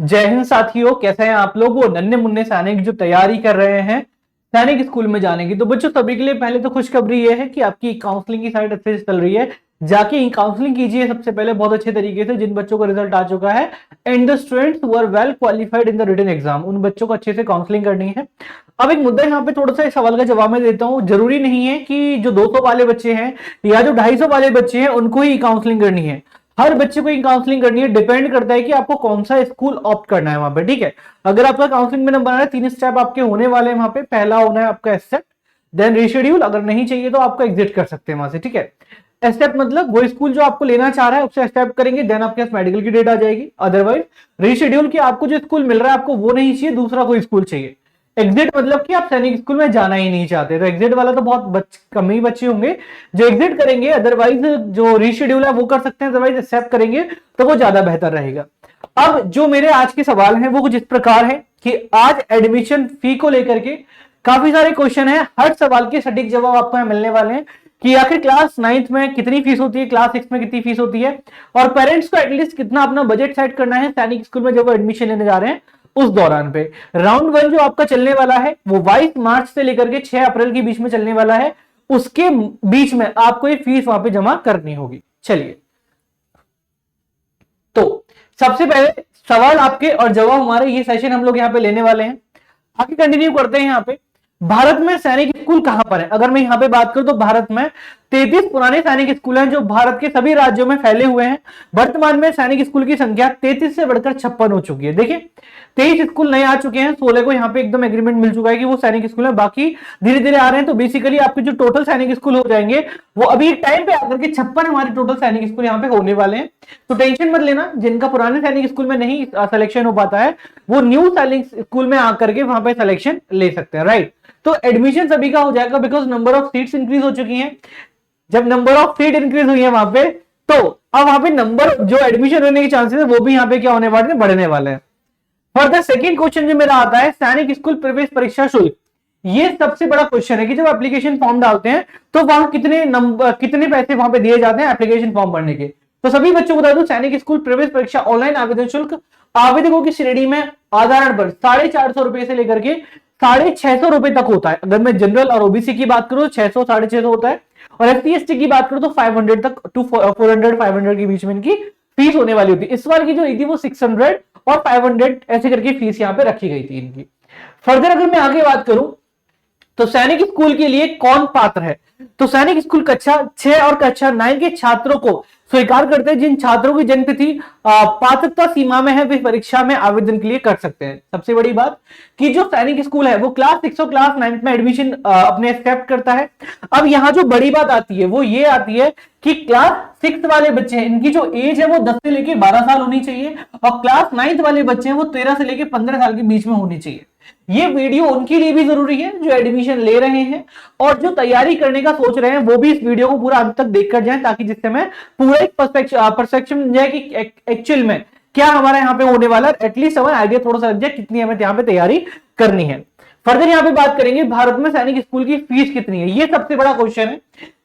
जय हिंद साथियों, कैसे हैं आप लोग। वो नन्हे मुन्ने सैनिक जो तैयारी कर रहे हैं सैनिक स्कूल में जाने की, तो बच्चों सभी के लिए पहले तो खुशखबरी ये है कि आपकी काउंसलिंग की साइट अच्छे से चल रही है। जाके काउंसलिंग कीजिए सबसे पहले बहुत अच्छे तरीके से। जिन बच्चों का रिजल्ट आ चुका है and the students who are well qualified in the written exam, उन बच्चों को अच्छे से काउंसलिंग करनी है। अब एक मुद्दा यहाँ पे थोड़ा सा सवाल का जवाब मैं देता हूँ। जरूरी नहीं है कि जो 200 वाले बच्चे हैं या जो 250 वाले बच्चे हैं उनको ही काउंसलिंग करनी है। हर बच्चे को काउंसलिंग करनी है। डिपेंड करता है कि आपको कौन सा स्कूल ऑप्ट करना है वहां पे, ठीक है। अगर आपका काउंसलिंग में नंबर आ रहा है, 3 स्टेप आपके होने वाले हैं वहां पे। पहला होना है आपका एक्सेप्ट, देन रीशेड्यूल, अगर नहीं चाहिए तो आपको एग्जिट कर सकते हैं वहां से, ठीक है। एक्सेप्ट मतलब वो स्कूल जो आपको लेना चाह रहा है उससे एक्सेप्ट करेंगे, देन आपके पास मेडिकल की डेट आ जाएगी। अदरवाइज रीशेड्यूल की आपको जो स्कूल मिल रहा है आपको वो नहीं चाहिए, दूसरा कोई स्कूल चाहिए। एग्जिट मतलब कि आप सैनिक स्कूल में जाना ही नहीं चाहते, तो एग्जिट वाला तो बहुत कम ही बच्चे होंगे जो एग्जिट करेंगे। अदरवाइज जो रीशेड्यूल है वो कर सकते हैं, अदरवाइज एक्सेप्ट करेंगे तो वो ज्यादा बेहतर रहेगा। अब जो मेरे आज के सवाल हैं वो कुछ इस प्रकार है कि आज एडमिशन फी को लेकर के काफी सारे क्वेश्चन है। हर सवाल के सटीक जवाब आपको यहाँ मिलने वाले हैं कि आखिर क्लास 9th में कितनी फीस होती है, क्लास 6 में कितनी फीस होती है, और पेरेंट्स को एटलीस्ट कितना अपना बजट सेट करना है सैनिक स्कूल में जब वो एडमिशन लेने जा रहे हैं उस दौरान पे। राउंड 1 जो आपका चलने वाला है वो 22 मार्च से लेकर के 6 अप्रैल के बीच में चलने वाला है। उसके बीच में आपको ये फीस वहां पे जमा करनी होगी। चलिए, तो सबसे पहले सवाल आपके और जवाब हमारे ये सेशन हम लोग यहाँ पे लेने वाले हैं। आगे कंटिन्यू करते हैं। यहाँ पे भारत में सैनिक स्कूल कहां पर है, अगर मैं यहां पे बात करूं तो भारत में 33 पुराने सैनिक स्कूल हैं जो भारत के सभी राज्यों में फैले हुए हैं। वर्तमान में सैनिक स्कूल की संख्या 33 से बढ़कर 56 हो चुकी है। देखिए 23 स्कूल नए आ चुके हैं, 16 को यहाँ पे एकदम एग्रीमेंट मिल चुका है कि वो सैनिक स्कूल है, बाकी धीरे धीरे आ रहे हैं। तो बेसिकली आपके जो टोटल सैनिक स्कूल हो जाएंगे वो अभी एक टाइम पे आकर के 56 हमारे टोटल सैनिक स्कूल यहाँ पे होने वाले हैं। तो टेंशन मत लेना, जिनका पुराने सैनिक स्कूल में नहीं सिलेक्शन हो पाता है वो न्यू सैनिक स्कूल में आकर के वहां पे सिलेक्शन ले सकते हैं, राइट। तो एडमिशन सभी का हो जाएगा because number of seats increase हो चुकी हैं। जब नंबर ऑफ सीट इंक्रीज हुई है वहां पे, तो अब वहां पे नंबर जो एडमिशन होने के चांसेस है वो भी यहाँ पे क्या होने वाले हैं, बढ़ने वाले हैं। फॉर द सेकेंड क्वेश्चन जो मेरा आता है, सैनिक स्कूल प्रवेश परीक्षा शुल्क। ये सबसे बड़ा क्वेश्चन है कि जब एप्लीकेशन फॉर्म डालते हैं तो वहां कितने पैसे वहां पे दिए जाते हैं एप्लीकेशन फॉर्म भरने के। तो सभी बच्चों को बता दूं, सैनिक स्कूल प्रवेश परीक्षा ऑनलाइन आवेदन शुल्क आवेदकों की श्रेणी में आधार पर 450 रुपए से लेकर के 650 रुपए तक होता है। अगर मैं जनरल और ओबीसी की बात करूं 600 650 होता है, और एससी/एसटी की बात करूं तो 500 तक टू 400 500 के बीच में इनकी फीस होने वाली होती है। इस बार की जो थी वो 600 और 500 ऐसे करके फीस यहाँ पे रखी गई थी इनकी। फर्दर अगर मैं आगे बात करूं तो सैनिक स्कूल के लिए कौन पात्र है, तो सैनिक स्कूल कक्षा 6 और कक्षा 9 के छात्रों को स्वीकार करते हैं। जिन छात्रों की जन्म तिथि पात्रता सीमा में है वे परीक्षा में आवेदन के लिए कर सकते हैं। सबसे बड़ी बात कि जो सैनिक स्कूल है वो क्लास 6 और क्लास 9 में एडमिशन अपने एक्सेप्ट करता है। अब यहां जो बड़ी बात आती है वो ये आती है कि क्लास 6 वाले बच्चे हैं, इनकी जो एज है वो 10 से लेके 12 साल होनी चाहिए, और क्लास 9 वाले बच्चे हैं वो 13 से लेके 15 साल के बीच में होनी चाहिए। ये वीडियो उनके लिए भी जरूरी है जो एडमिशन ले रहे हैं और जो तैयारी करने का सोच रहे हैं, वो भी इस वीडियो को पूरा अंत तक देखकर जाएं, ताकि जिससे मैं पूरा एक परसेप्शन मिल जाए कि एक्चुअल में क्या हमारा यहाँ पे होने वाला है, एटलीस्ट हमें आइडिया थोड़ा सा लग जाए कितनी हमें यहाँ पे तैयारी करनी है। फर्दर यहाँ पे बात करेंगे भारत में सैनिक स्कूल की फीस कितनी है। ये सबसे बड़ा क्वेश्चन है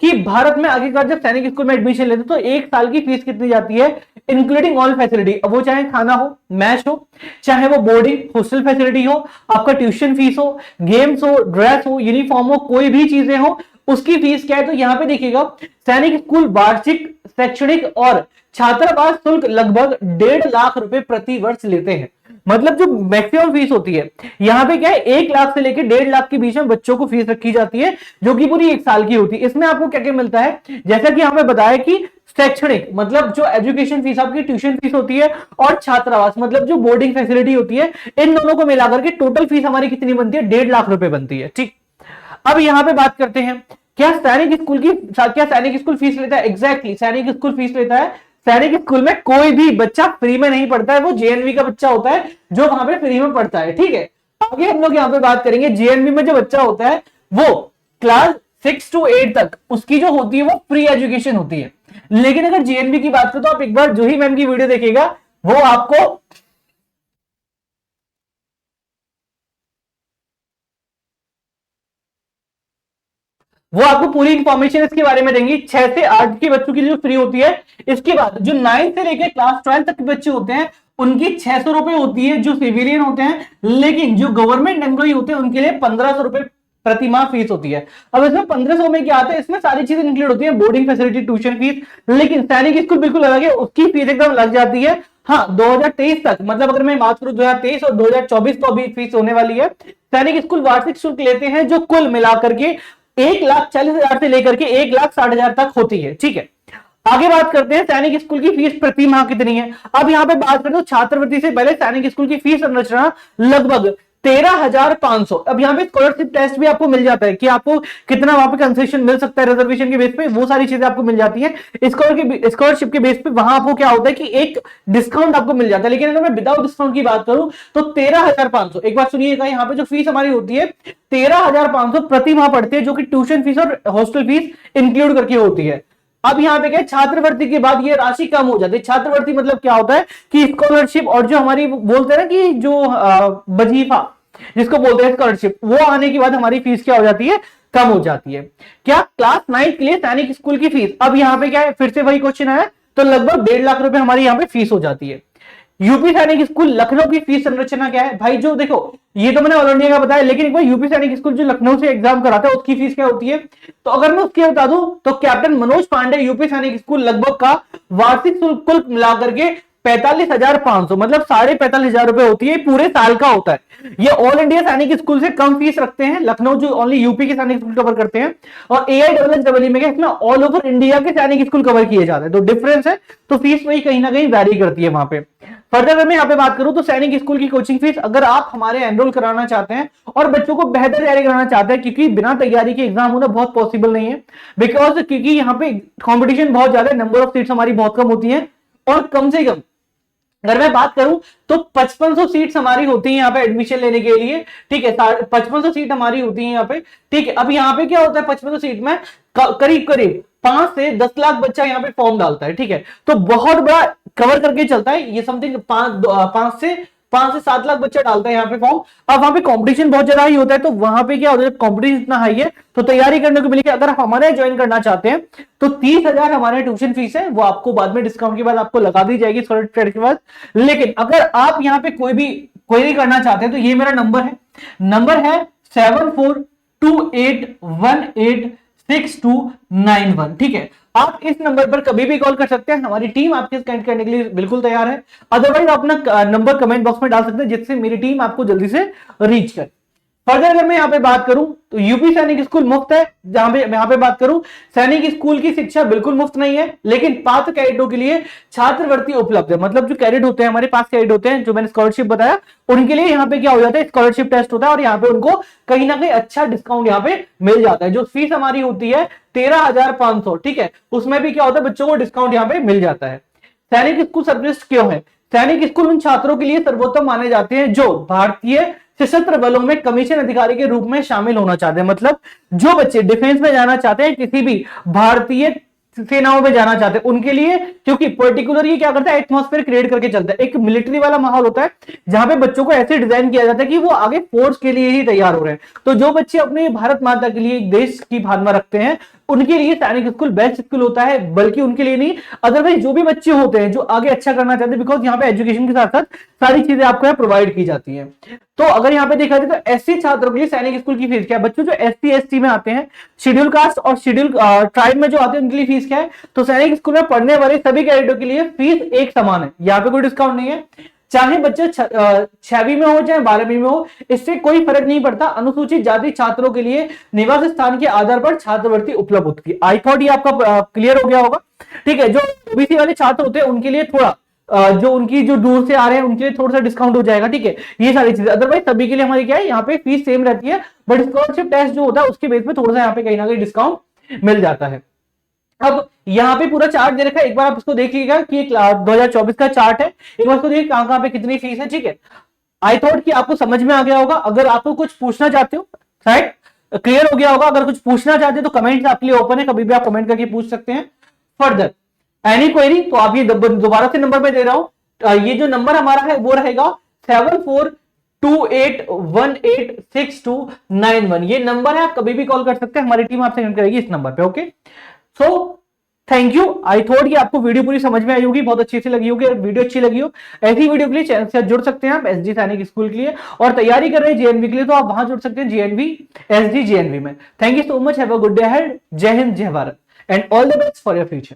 कि भारत में आखिरकार जब सैनिक स्कूल में एडमिशन लेते तो एक साल की फीस कितनी जाती है, इंक्लूडिंग ऑल फैसिलिटी। अब वो चाहे खाना हो, मैच हो, चाहे वो बोर्डिंग हॉस्टल फैसिलिटी हो, आपका ट्यूशन फीस हो, गेम्स हो, ड्रेस हो, यूनिफॉर्म हो, कोई भी चीजें हो, उसकी फीस क्या है। तो यहाँ पे देखिएगा सैनिक स्कूल वार्षिक शैक्षणिक और छात्रावास शुल्क लगभग 1.5 लाख रुपए प्रति वर्ष लेते हैं। मतलब जो मैक्सिमम फीस होती है यहाँ पे क्या है, 1 लाख से लेकर 1.5 लाख के बीच में बच्चों को फीस रखी जाती है, जो कि पूरी 1 साल की होती है। इसमें आपको क्या क्या मिलता है, जैसा कि हमें बताया कि शैक्षणिक मतलब जो एजुकेशन फीस आपकी ट्यूशन फीस होती है, और छात्रावास मतलब जो बोर्डिंग फैसिलिटी होती है, इन दोनों को मिलाकर के टोटल फीस हमारी कितनी बनती है, 1.5 लाख रुपए बनती है, ठीक। अब यहां पे बात करते हैं क्या सैनिक स्कूल फीस लेता है। एग्जैक्टली सैनिक स्कूल फीस लेता है। सैनिक स्कूल में कोई भी बच्चा फ्री में नहीं पढ़ता है, वो जेएनवी का बच्चा होता है जो वहां पे फ्री में पढ़ता है, ठीक है। आगे हम लोग यहाँ पे बात करेंगे, जेएनवी में जो बच्चा होता है वो क्लास 6 to 8 तक उसकी जो होती है वो फ्री एजुकेशन होती है। लेकिन अगर जेएनवी की बात करें तो आप एक बार जूही मैम की वीडियो देखिएगा, वो आपको पूरी इंफॉर्मेशन इसके बारे में देंगी। 6 से 8 के बच्चों की जो फ्री होती है। इसके बाद जो 9 से लेकर क्लास 12 तक के बच्चे होते हैं उनकी 600 रुपए होती है जो सिविलियन होते हैं, लेकिन जो गवर्नमेंट एम्प्लॉय होते हैं उनके लिए 1500 रुपए प्रति माह फीस होती है। अब इसमें 1500 में क्या आता है, इसमें सारी चीजें इंक्लूड होती है, बोर्डिंग फैसिलिटी, ट्यूशन फीस, लेकिन सैनिक स्कूल बिल्कुल अलग है, उसकी फीस एकदम लग जाती है। हाँ, 2023 तक, मतलब अगर मैं बात करूं 2023 और 2024 को अभी फीस होने वाली है। सैनिक स्कूल वार्षिक शुल्क लेते हैं जो कुल मिलाकर के 1,40,000 से लेकर के 1,60,000 तक होती है। ठीक है, आगे बात करते हैं सैनिक स्कूल की फीस प्रति माह कितनी है। अब यहां पे बात करते हैं छात्रवृत्ति से पहले सैनिक स्कूल की फीस संरचना लगभग 13,500। अब यहाँ पे स्कॉलरशिप टेस्ट भी आपको मिल जाता है कि आपको कितना वहां पे कंसेशन मिल सकता है रिजर्वेशन के बेस पे, वो सारी चीजें आपको मिल जाती है। स्कॉलरशिप के बेस पे वहां आपको क्या होता है कि एक डिस्काउंट आपको मिल जाता है, लेकिन अगर मैं विदाउट डिस्काउंट की बात करूं तो 13,500। एक बात सुनिएगा, यहाँ पे जो फीस हमारी होती है 13,500 प्रति माह पड़ती है, जो कि ट्यूशन फीस और हॉस्टल फीस इंक्लूड करके होती है। अब यहाँ पे क्या है, छात्रवृत्ति के बाद ये राशि कम हो जाती है। छात्रवृत्ति मतलब क्या होता है कि स्कॉलरशिप और जो हमारी बोलते हैं ना कि जो वजीफा जिसको बोलते हैं स्कॉलरशिप, वो आने के बाद हमारी फीस क्या हो जाती है, कम हो जाती है। क्या क्लास 9 के लिए सैनिक स्कूल की फीस, अब यहाँ पे क्या है, फिर से वही क्वेश्चन है, तो लगभग 1.5 लाख रुपए हमारी यहाँ पे फीस हो जाती है। यूपी सैनिक स्कूल लखनऊ की फीस संरचना क्या है भाई, जो देखो ये तो मैंने ऑल इंडिया का बताया, लेकिन एक बार यूपी सैनिक स्कूल जो लखनऊ से एग्जाम कराता है उसकी फीस क्या होती है, तो अगर मैं उसकी बता दूं तो कैप्टन मनोज पांडे यूपी सैनिक स्कूल लगभग का वार्षिक शुल्क मिलाकर के 45,500, मतलब 45,500 रुपए होती है, पूरे साल का होता है। ये ऑल इंडिया सैनिक स्कूल से कम फीस रखते हैं लखनऊ, जो ओनली यूपी के सैनिक स्कूल कवर करते हैं, और AISSEE में इसमें ऑल ओवर इंडिया के सैनिक स्कूल कवर किए जाते हैं, तो डिफरेंस है, तो फीस वही कहीं ना कहीं वैरी करती है वहां पे। फर्दर मैं यहाँ पे बात करूं तो सैनिक स्कूल की कोचिंग फीस, अगर आप हमारे एनरोल कराना चाहते हैं और बच्चों को बेहतर तैयारी कराना चाहते हैं, क्योंकि बिना तैयारी के एग्जाम होना बहुत पॉसिबल नहीं है, बिकॉज क्योंकि यहाँ पे कंपटीशन बहुत ज्यादा है, नंबर ऑफ सीट्स हमारी बहुत कम होती है, और कम से कम अगर मैं बात करूं तो 5500 सीट्स हमारी होती है यहाँ पे एडमिशन लेने के लिए। ठीक है, 5500 सीट हमारी होती है यहाँ पे। ठीक है, अब यहाँ पे क्या होता है, 5500 सीट में करीब करीब 5 से 10 लाख बच्चा यहाँ पे फॉर्म डालता है। ठीक है, तो बहुत बड़ा कवर करके चलता है ये, समथिंग 5 से 7 लाख बच्चा डालता है यहाँ पे फॉर्म। अब वहां पे कंपटीशन बहुत ज्यादा ही होता है, तो वहां पे क्या होता है, कंपटीशन इतना हाई है तो तैयारी करने को मिलेगी। अगर आप हमारे ज्वाइन करना चाहते हैं तो 30,000 हमारे ट्यूशन फीस है, वो आपको बाद में डिस्काउंट के बाद आपको लगा दी जाएगी स्कॉलरशिप के बाद। लेकिन अगर आप यहाँ पे कोई भी क्वेरी करना चाहते हैं तो ये मेरा नंबर है 7428186291। ठीक है, आप इस नंबर पर कभी भी कॉल कर सकते हैं, हमारी टीम आपके कनेक्ट करने के लिए बिल्कुल तैयार है। अदरवाइज आप अपना नंबर कमेंट बॉक्स में डाल सकते हैं, जिससे मेरी टीम आपको जल्दी से रीच करे। फर्दर अगर मैं यहाँ पे बात करूं तो यूपी सैनिक स्कूल मुफ्त है। जहां पे यहाँ पे बात करूं, सैनिक स्कूल की शिक्षा बिल्कुल मुफ्त नहीं है, लेकिन पात्र कैडेटों के लिए छात्रवृत्ति उपलब्ध है। मतलब जो कैडेट होते हैं, हमारे पास कैडेट होते हैं, जो मैंने स्कॉलरशिप बताया, उनके लिए यहाँ पे क्या हो जाता है, स्कॉलरशिप टेस्ट होता है, और यहाँ पे उनको कहीं ना कहीं अच्छा डिस्काउंट यहाँ पे मिल जाता है। जो फीस हमारी होती है 13,500, ठीक है, उसमें भी क्या होता है, बच्चों को डिस्काउंट यहाँ पे मिल जाता है। सैनिक स्कूल सर्वश्रेष्ठ क्यों है? सैनिक स्कूल उन छात्रों के लिए सर्वोत्तम माने जाते हैं जो भारतीय सशस्त्र बलों में कमीशन अधिकारी के रूप में शामिल होना चाहते हैं। मतलब जो बच्चे डिफेंस में जाना चाहते हैं, किसी भी भारतीय सेनाओं में जाना चाहते हैं, उनके लिए, क्योंकि पर्टिकुलर ये क्या करता है, एटमॉस्फेयर क्रिएट करके चलता है, एक मिलिट्री वाला माहौल होता है, जहां पे बच्चों को ऐसे डिजाइन किया जाता है कि वो आगे फोर्स के लिए ही तैयार हो रहे हैं। तो जो बच्चे अपने भारत माता के लिए, देश की भावना रखते हैं, उनके लिए सैनिक स्कूल बेस्ट स्कूल होता है। बल्कि उनके लिए नहीं, अदरवाइज जो भी बच्चे होते हैं जो आगे अच्छा करना चाहते हैं, बिकॉज यहाँ पे एजुकेशन के साथ साथ सारी चीजें आपको यहाँ प्रोवाइड की जाती हैं। तो अगर यहाँ पे देखा जाए तो एससी छात्रों के लिए सैनिक स्कूल की फीस क्या है? बच्चों जो एससी एसटी में आते हैं, शेड्यूल कास्ट और शेड्यूल ट्राइब में जो आते हैं, उनके लिए फीस क्या है? तो सैनिक स्कूल में पढ़ने वाले सभी कैडेटों के लिए फीस एक समान है, यहाँ पे कोई डिस्काउंट नहीं है। चाहे बच्चे 6वीं में हो चाहे 12वीं में हो, इससे कोई फर्क नहीं पड़ता। अनुसूचित जाति छात्रों के लिए निवास स्थान के आधार पर छात्रवृत्ति उपलब्ध होती है। आई थॉट ये आपका क्लियर हो गया होगा। ठीक है, जो ओबीसी वाले छात्र होते हैं उनके लिए थोड़ा जो उनकी जो दूर से आ रहे हैं उनके लिए थोड़ा सा डिस्काउंट हो जाएगा। ठीक है, ये सारी चीजें, अदरवाइज सभी के लिए हमारी क्या है, यहाँ पे फीस सेम रहती है, बट स्कॉलरशिप टेस्ट जो होता है उसके बेस पे थोड़ा सा यहाँ पे कहीं ना कहीं डिस्काउंट मिल जाता है। अब यहाँ पे पूरा चार्ट दे रखा है, एक बार आप इसको देख लीजिएगा कि 2024 का चार्ट है, एक बार इसको देखिए कहां पे कितनी फीस है। ठीक है, आई थॉट कि आपको समझ में आ गया होगा। अगर आपको कुछ पूछना चाहते हो, राइट, क्लियर हो गया होगा। अगर कुछ पूछना चाहते हो तो कमेंट्स आपके लिए ओपन है, कभी भी आप कमेंट करके पूछ सकते हैं। फर्दर एनी क्वेरी तो आप ये दोबारा से नंबर पे दे रहा हूं, ये जो नंबर हमारा है वो रहेगा 7428186291। ये नंबर है, आप कभी भी कॉल कर सकते हैं, हमारी टीम आपसे कनेक्ट करेगी इस नंबर पे। Okay, so thank you. I thought कि आपको वीडियो पूरी समझ में आई होगी, बहुत अच्छी सी लगी होगी। वीडियो अच्छी लगी हो, ऐसी वीडियो के लिए चैनल से जुड़ सकते हैं आप एसडी सैनिक स्कूल के लिए, और तैयारी कर रहे हैं जेएनवी के लिए तो आप वहां जुड़ सकते हैं जेएनवी, एसडी जेएनवी में। Thank you so much, have a good day ahead. जय हिंद, जय Bharat, and all the best for your future.